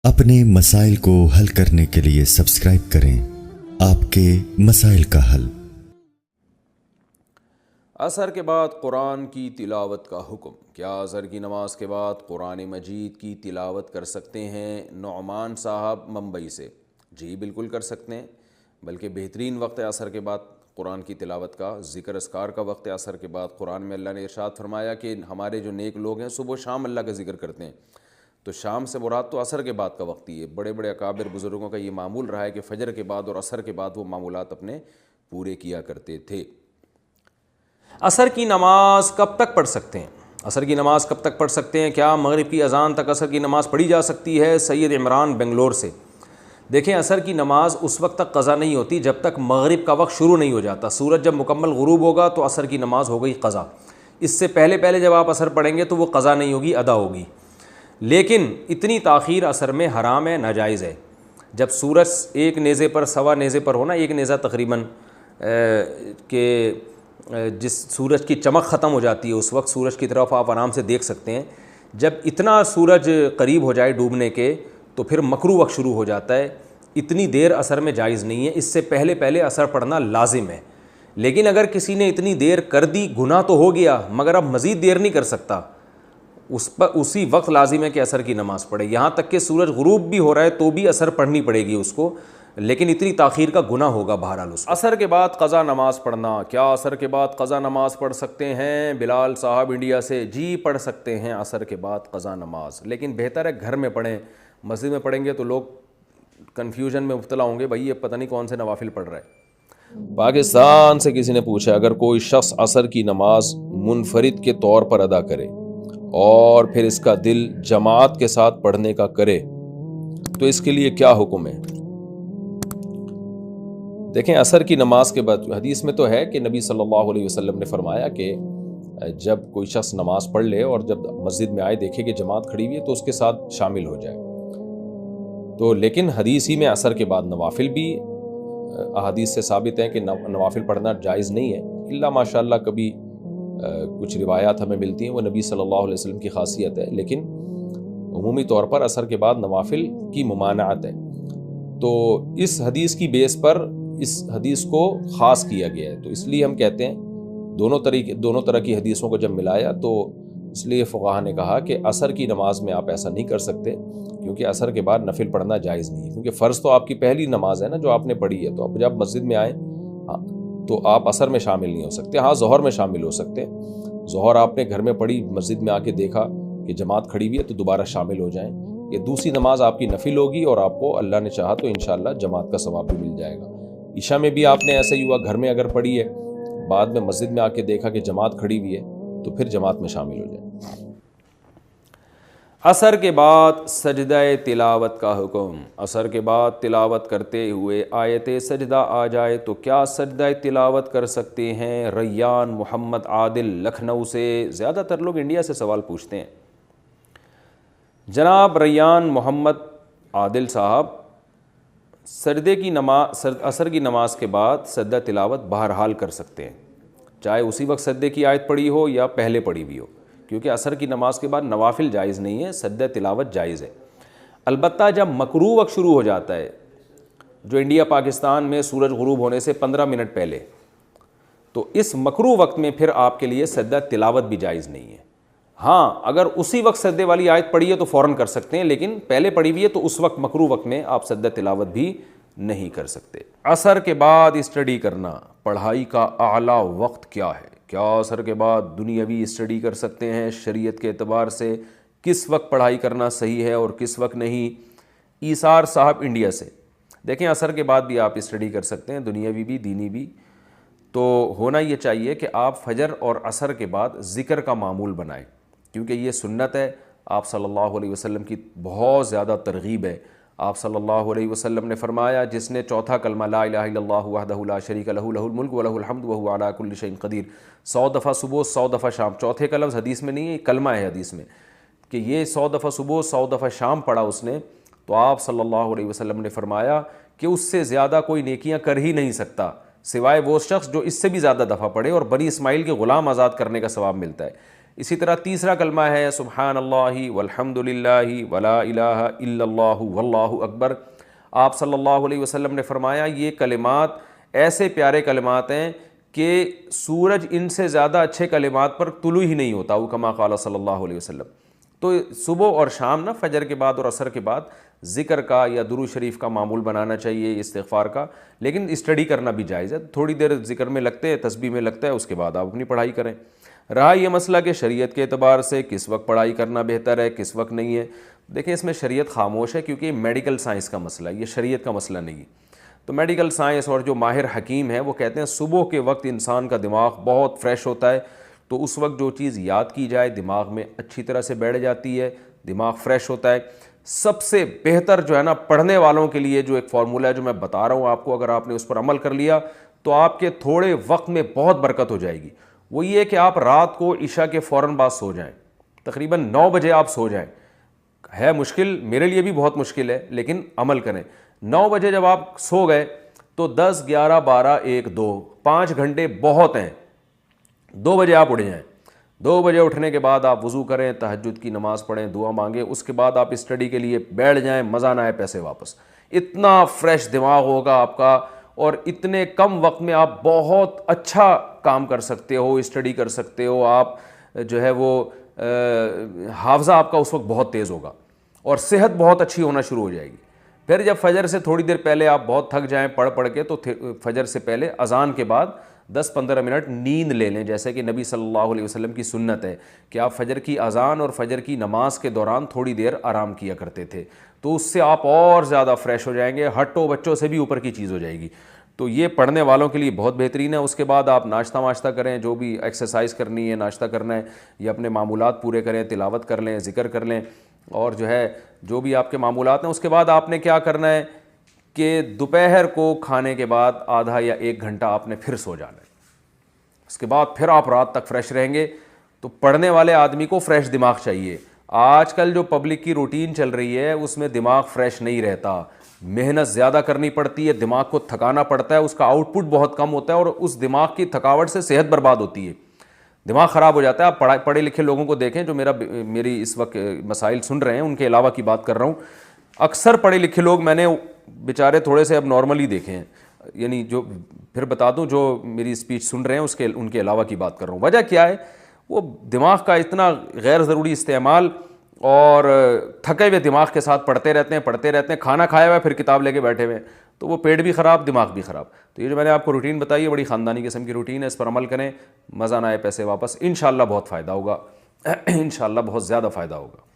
اپنے مسائل کو حل کرنے کے لیے سبسکرائب کریں آپ کے مسائل کا حل۔ عصر کے بعد قرآن کی تلاوت کا حکم۔ کیا عصر کی نماز کے بعد قرآن مجید کی تلاوت کر سکتے ہیں؟ نعمان صاحب ممبئی سے۔ جی بالکل کر سکتے ہیں، بلکہ بہترین وقت ہے عصر کے بعد قرآن کی تلاوت کا، ذکر اذکار کا وقت ہے عصر کے بعد۔ قرآن میں اللہ نے ارشاد فرمایا کہ ہمارے جو نیک لوگ ہیں صبح و شام اللہ کا ذکر کرتے ہیں، تو شام سے مراد تو عصر کے بعد کا وقت ہی ہے۔ بڑے بڑے اکابر بزرگوں کا یہ معمول رہا ہے کہ فجر کے بعد اور عصر کے بعد وہ معمولات اپنے پورے کیا کرتے تھے۔ عصر کی نماز کب تک پڑھ سکتے ہیں؟ عصر کی نماز کب تک پڑھ سکتے ہیں؟ کیا مغرب کی اذان تک عصر کی نماز پڑھی جا سکتی ہے؟ سید عمران بنگلور سے۔ دیکھیں، عصر کی نماز اس وقت تک قضا نہیں ہوتی جب تک مغرب کا وقت شروع نہیں ہو جاتا۔ سورج جب مکمل غروب ہوگا تو عصر کی نماز ہو گئی قضا۔ اس سے پہلے جب آپ عصر پڑھیں گے تو وہ قضا نہیں ہوگی، ادا ہوگی۔ لیکن اتنی تاخیر عصر میں حرام ہے، ناجائز ہے۔ جب سورج ایک نیزے پر سوا نیزے پر ہونا، ایک نیزہ تقریباً کہ جس سورج کی چمک ختم ہو جاتی ہے اس وقت سورج کی طرف آپ آرام سے دیکھ سکتے ہیں۔ جب اتنا سورج قریب ہو جائے ڈوبنے کے تو پھر مکروہ وقت شروع ہو جاتا ہے۔ اتنی دیر عصر میں جائز نہیں ہے، اس سے پہلے عصر پڑھنا لازم ہے۔ لیکن اگر کسی نے اتنی دیر کر دی، گناہ تو ہو گیا مگر اب مزید دیر نہیں کر سکتا، اس پر اسی وقت لازم ہے کہ عصر کی نماز پڑھے۔ یہاں تک کہ سورج غروب بھی ہو رہا ہے تو بھی عصر پڑھنی پڑے گی اس کو، لیکن اتنی تاخیر کا گناہ ہوگا بہرحال اس کو۔ عصر کے بعد قضا نماز پڑھنا، کیا عصر کے بعد قضا نماز پڑھ سکتے ہیں؟ بلال صاحب انڈیا سے۔ جی پڑھ سکتے ہیں عصر کے بعد قضا نماز، لیکن بہتر ہے گھر میں پڑھیں۔ مسجد میں پڑھیں گے تو لوگ کنفیوژن میں مبتلا ہوں گے، بھائی یہ پتہ نہیں کون سے نوافل پڑھ رہا ہے۔ پاکستان سے کسی نے پوچھا، اگر کوئی شخص عصر کی نماز منفرد کے طور پر ادا کرے اور پھر اس کا دل جماعت کے ساتھ پڑھنے کا کرے تو اس کے لیے کیا حکم ہے؟ دیکھیں، عصر کی نماز کے بعد حدیث میں تو ہے کہ نبی صلی اللہ علیہ وسلم نے فرمایا کہ جب کوئی شخص نماز پڑھ لے اور جب مسجد میں آئے دیکھے کہ جماعت کھڑی ہوئی ہے تو اس کے ساتھ شامل ہو جائے۔ تو لیکن حدیث ہی میں عصر کے بعد نوافل بھی احادیث سے ثابت ہیں کہ نوافل پڑھنا جائز نہیں ہے، الا ماشاءاللہ کبھی کچھ روایات ہمیں ملتی ہیں، وہ نبی صلی اللہ علیہ وسلم کی خاصیت ہے، لیکن عمومی طور پر عصر کے بعد نوافل کی ممانعت ہے۔ تو اس حدیث کی بیس پر اس حدیث کو خاص کیا گیا ہے، تو اس لیے ہم کہتے ہیں دونوں طرح کی حدیثوں کو جب ملایا تو اس لیے فقہاء نے کہا کہ عصر کی نماز میں آپ ایسا نہیں کر سکتے، کیونکہ عصر کے بعد نفل پڑھنا جائز نہیں ہے، کیونکہ فرض تو آپ کی پہلی نماز ہے نا جو آپ نے پڑھی ہے، تو اب جب مسجد میں آئیں تو آپ عصر میں شامل نہیں ہو سکتے۔ ہاں ظہر میں شامل ہو سکتے ہیں، ظہر آپ نے گھر میں پڑھی، مسجد میں آ کے دیکھا کہ جماعت کھڑی ہوئی ہے تو دوبارہ شامل ہو جائیں۔ یہ دوسری نماز آپ کی نفل ہوگی اور آپ کو اللہ نے چاہا تو انشاءاللہ جماعت کا ثواب بھی مل جائے گا۔ عشاء میں بھی آپ نے ایسا ہی ہوا، گھر میں اگر پڑھی ہے، بعد میں مسجد میں آ کے دیکھا کہ جماعت کھڑی ہوئی ہے تو پھر جماعت میں شامل ہو جائیں۔ عصر کے بعد سجدہ تلاوت کا حکم۔ عصر کے بعد تلاوت کرتے ہوئے آیت سجدہ آ جائے تو کیا سجدہ تلاوت کر سکتے ہیں؟ ریان محمد عادل لکھنؤ سے۔ زیادہ تر لوگ انڈیا سے سوال پوچھتے ہیں۔ جناب ریان محمد عادل صاحب، عصر کی نماز کے بعد سجدہ تلاوت بہرحال کر سکتے ہیں، چاہے اسی وقت سجدے کی آیت پڑھی ہو یا پہلے پڑھی ہوئی ہو، کیونکہ عصر کی نماز کے بعد نوافل جائز نہیں ہے، سجدہ تلاوت جائز ہے۔ البتہ جب مکروہ وقت شروع ہو جاتا ہے، جو انڈیا پاکستان میں سورج غروب ہونے سے 15 منٹ پہلے، تو اس مکروہ وقت میں پھر آپ کے لیے سجدہ تلاوت بھی جائز نہیں ہے۔ ہاں اگر اسی وقت سجدے والی آیت پڑھی ہے تو فوراً کر سکتے ہیں، لیکن پہلے پڑھی ہوئی ہے تو اس وقت مکروہ وقت میں آپ سجدہ تلاوت بھی نہیں کر سکتے۔ عصر کے بعد اسٹڈی کرنا، پڑھائی کا اعلیٰ وقت کیا ہے؟ کیا عصر کے بعد دنیاوی اسٹڈی کر سکتے ہیں؟ شریعت کے اعتبار سے کس وقت پڑھائی کرنا صحیح ہے اور کس وقت نہیں؟ ایثار صاحب انڈیا سے۔ دیکھیں، عصر کے بعد بھی آپ اسٹڈی کر سکتے ہیں، دنیاوی بھی دینی بھی۔ تو ہونا یہ چاہیے کہ آپ فجر اور عصر کے بعد ذکر کا معمول بنائیں، کیونکہ یہ سنت ہے، آپ صلی اللہ علیہ وسلم کی بہت زیادہ ترغیب ہے۔ آپ صلی اللہ علیہ وسلم نے فرمایا، جس نے چوتھا کلمہ لا الہ الا اللہ وحدہ لا شریک لہ لہ الملک ولہ الحمد وہو علی کل شیء قدیر 100 دفعہ صبح 100 دفعہ شام، چوتھے کا لفظ حدیث میں نہیں ہے، کلمہ ہے حدیث میں، کہ یہ 100 دفعہ صبح 100 دفعہ شام پڑھا اس نے، تو آپ صلی اللہ علیہ وسلم نے فرمایا کہ اس سے زیادہ کوئی نیکیاں کر ہی نہیں سکتا سوائے وہ شخص جو اس سے بھی زیادہ دفعہ پڑھے، اور بنی اسماعیل کے غلام آزاد کرنے کا ثواب ملتا ہے۔ اسی طرح تیسرا کلمہ ہے سبحان اللہ والحمد للہ ولا الہ الا اللہ واللہ اکبر. آپ صلی اللہ علیہ وسلم نے فرمایا یہ کلمات ایسے پیارے کلمات ہیں کہ سورج ان سے زیادہ اچھے کلمات پر طلوع ہی نہیں ہوتا، وہ کما قال صلی اللہ علیہ وسلم. تو صبح اور شام نا، فجر کے بعد اور عصر کے بعد ذکر کا یا درود شریف کا معمول بنانا چاہیے، استغفار کا، لیکن اسٹڈی کرنا بھی جائز ہے. تھوڑی دیر ذکر میں لگتے ہیں، تسبیح میں لگتا ہے، اس کے بعد آپ اپنی پڑھائی کریں. رہا یہ مسئلہ کہ شریعت کے اعتبار سے کس وقت پڑھائی کرنا بہتر ہے، کس وقت نہیں ہے، دیکھیں اس میں شریعت خاموش ہے، کیونکہ یہ میڈیکل سائنس کا مسئلہ ہے، یہ شریعت کا مسئلہ نہیں ہے. تو میڈیکل سائنس اور جو ماہر حکیم ہیں وہ کہتے ہیں صبح کے وقت انسان کا دماغ بہت فریش ہوتا ہے، تو اس وقت جو چیز یاد کی جائے دماغ میں اچھی طرح سے بیٹھ جاتی ہے، دماغ فریش ہوتا ہے. سب سے بہتر جو ہے نا پڑھنے والوں کے لیے جو ایک فارمولہ ہے جو میں بتا رہا ہوں آپ کو، اگر آپ نے اس پر عمل کر لیا تو آپ کے تھوڑے وقت میں بہت برکت ہو جائے گی. وہ یہ کہ آپ رات کو عشاء کے فوراً بعد سو جائیں، تقریباً 9 بجے آپ سو جائیں. ہے مشکل، میرے لیے بھی بہت مشکل ہے، لیکن عمل کریں. 9 بجے جب آپ سو گئے تو 10 11 12 1 2 5 گھنٹے بہت ہیں. 2 بجے آپ اٹھ جائیں. 2 بجے اٹھنے کے بعد آپ وضو کریں، تہجد کی نماز پڑھیں، دعا مانگیں، اس کے بعد آپ اسٹڈی کے لیے بیٹھ جائیں، مزہ نہ آئے پیسے واپس. اتنا فریش دماغ ہوگا آپ کا، اور اتنے کم وقت میں آپ بہت اچھا کام کر سکتے ہو، اسٹڈی کر سکتے ہو. آپ جو ہے وہ حافظہ آپ کا اس وقت بہت تیز ہوگا، اور صحت بہت اچھی ہونا شروع ہو جائے گی. پھر جب فجر سے تھوڑی دیر پہلے آپ بہت تھک جائیں پڑھ کے، تو فجر سے پہلے اذان کے بعد 10-15 منٹ نیند لے لیں، جیسے کہ نبی صلی اللہ علیہ وسلم کی سنت ہے کہ آپ فجر کی اذان اور فجر کی نماز کے دوران تھوڑی دیر آرام کیا کرتے تھے. تو اس سے آپ اور زیادہ فریش ہو جائیں گے، ہٹو بچوں سے بھی اوپر کی چیز ہو جائے گی. تو یہ پڑھنے والوں کے لیے بہت بہترین ہے. اس کے بعد آپ ناشتہ واشتہ کریں، جو بھی ایکسرسائز کرنی ہے، ناشتہ کرنا ہے، یا اپنے معمولات پورے کریں، تلاوت کر لیں، ذکر کر لیں، اور جو ہے جو بھی آپ کے معمولات ہیں. اس کے بعد آپ نے کیا کرنا ہے کہ دوپہر کو کھانے کے بعد آدھا یا 1 گھنٹہ آپ نے پھر سو جانا ہے. اس کے بعد پھر آپ رات تک فریش رہیں گے. تو پڑھنے والے آدمی کو فریش دماغ چاہیے. آج کل جو پبلک کی روٹین چل رہی ہے اس میں دماغ فریش نہیں رہتا، محنت زیادہ کرنی پڑتی ہے، دماغ کو تھکانا پڑتا ہے، اس کا آؤٹ پٹ بہت کم ہوتا ہے، اور اس دماغ کی تھکاوٹ سے صحت برباد ہوتی ہے، دماغ خراب ہو جاتا ہے. آپ پڑھے لکھے لوگوں کو دیکھیں جو میری اس وقت مسائل سن رہے ہیں، ان کے علاوہ کی بات کر رہا ہوں. اکثر پڑھے لکھے لوگ میں نے بیچارے تھوڑے سے اب نارملی دیکھے ہیں، یعنی جو پھر بتا دوں جو میری اسپیچ سن رہے ہیں ان کے علاوہ کی بات کر رہا ہوں. وجہ کیا ہے؟ وہ دماغ کا اتنا غیر ضروری استعمال، اور تھکے ہوئے دماغ کے ساتھ پڑھتے رہتے ہیں، کھانا کھایا ہوا ہے پھر کتاب لے کے بیٹھے ہوئے ہیں، تو وہ پیٹ بھی خراب، دماغ بھی خراب. تو یہ جو میں نے آپ کو روٹین بتائی ہے بڑی خاندانی قسم کی روٹین ہے، اس پر عمل کریں، مزہ نہ آئے پیسے واپس. انشاءاللہ بہت فائدہ ہوگا، انشاءاللہ بہت زیادہ فائدہ ہوگا.